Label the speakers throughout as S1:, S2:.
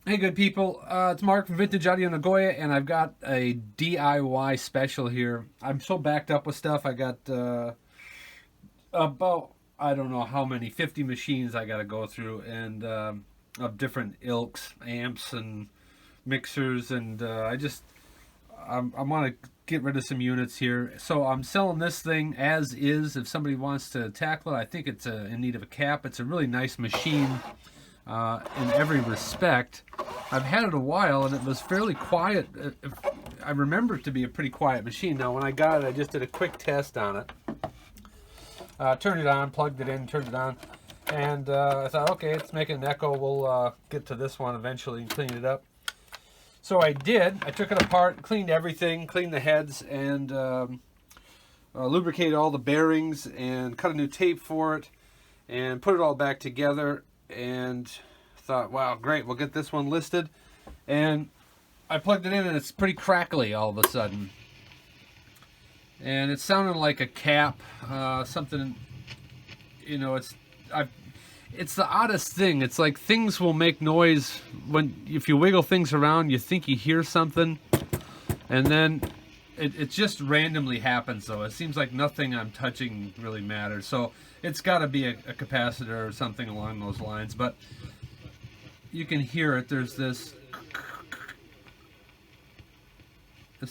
S1: Hey, good people. It's Mark from Vintage Audio Nagoya, and I've got a DIY special here. I'm so backed up with stuff. I got about, I don't know how many, 50 machines I got to go through, and of different ilks, amps, and mixers, and I want to get rid of some units here. So I'm selling this thing as is. If somebody wants to tackle it, I think it's in need of a cap. It's a really nice machine in every respect. I've had it a while, and it was fairly quiet. I remember it to be a pretty quiet machine. Now, when I got it, I just did a quick test on it. Turned it on, plugged it in, turned it on, and I thought, okay, it's making an echo. We'll get to this one eventually and clean it up. So I did. I took it apart, cleaned everything, cleaned the heads, and lubricated all the bearings, and cut a new tape for it, and put it all back together, and thought, wow, great, we'll get this one listed. And I plugged it in, and it's pretty crackly all of a sudden. And it sounded like a cap, something, you know, it's the oddest thing. It's like things will make noise if you wiggle things around, you think you hear something, and then it just randomly happens, though. It seems like nothing I'm touching really matters. So it's got to be a capacitor or something along those lines. But you can hear it. There's this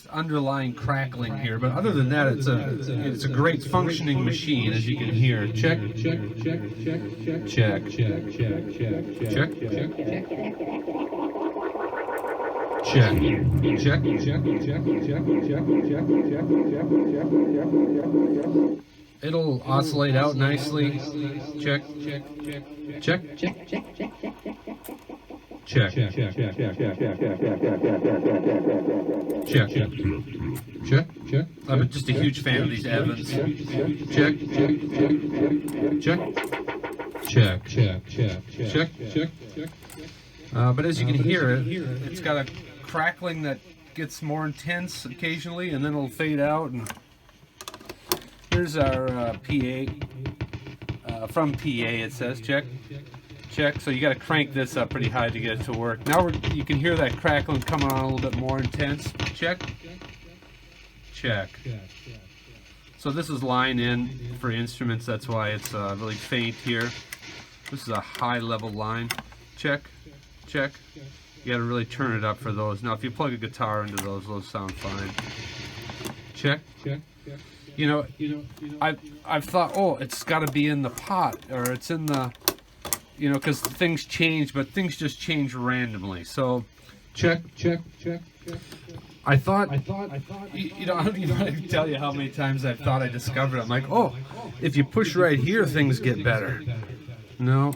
S1: underlying crackling here. But other than that, it's a great functioning machine, as you can hear. Check, check, check, check, check, check, check, check, check, check, check, check. It'll oscillate out nicely. Check, check, check, check, check, check, check. Check. Check. Check. Check. Check. I'm just a huge fan of these Evans. Check. Check. Check. Check. Check. Check. Check. But as you can hear, it's got a crackling that gets more intense occasionally, and then it'll fade out. And here's our PA. From PA, it says check. Check. So you got to crank this up pretty high to get it to work. Now you can hear that crackling coming on a little bit more intense. Check. Check. So this is line in for instruments. That's why it's really faint here. This is a high level line. Check. Check. You got to really turn it up for those. Now if you plug a guitar into those sound fine. Check. You know, I've thought, oh, it's got to be in the pot, or it's in the, you know, because things change, but things just change randomly. So, check. I thought, you know, I don't even tell you how many times I've thought I discovered it. I'm like, oh, if you push right here, things get better. No,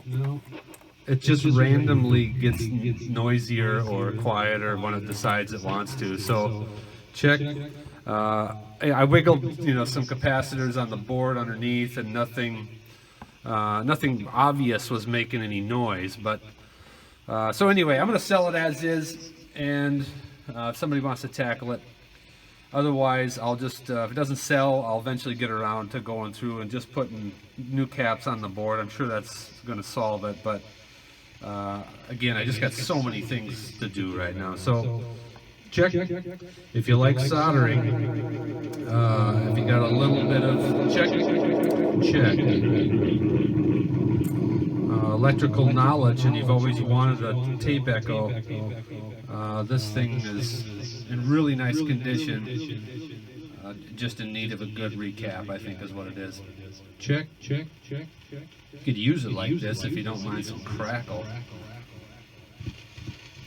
S1: it just randomly gets noisier or quieter when it decides it wants to. So, check. I wiggled, you know, some capacitors on the board underneath, and nothing obvious was making any noise. But so anyway, I'm going to sell it as is, and if somebody wants to tackle it. Otherwise, I'll just if it doesn't sell, I'll eventually get around to going through and just putting new caps on the board. I'm sure that's going to solve it. But again, I just got so many things to do right now. So check. If you like soldering, if you got a little bit of check. Electrical knowledge, and you've always wanted a tape echo, this thing is in really nice condition, just in need of a good recap, I think is what it is. Check. You could use it like this if you don't mind some crackle.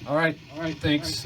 S1: All right, thanks.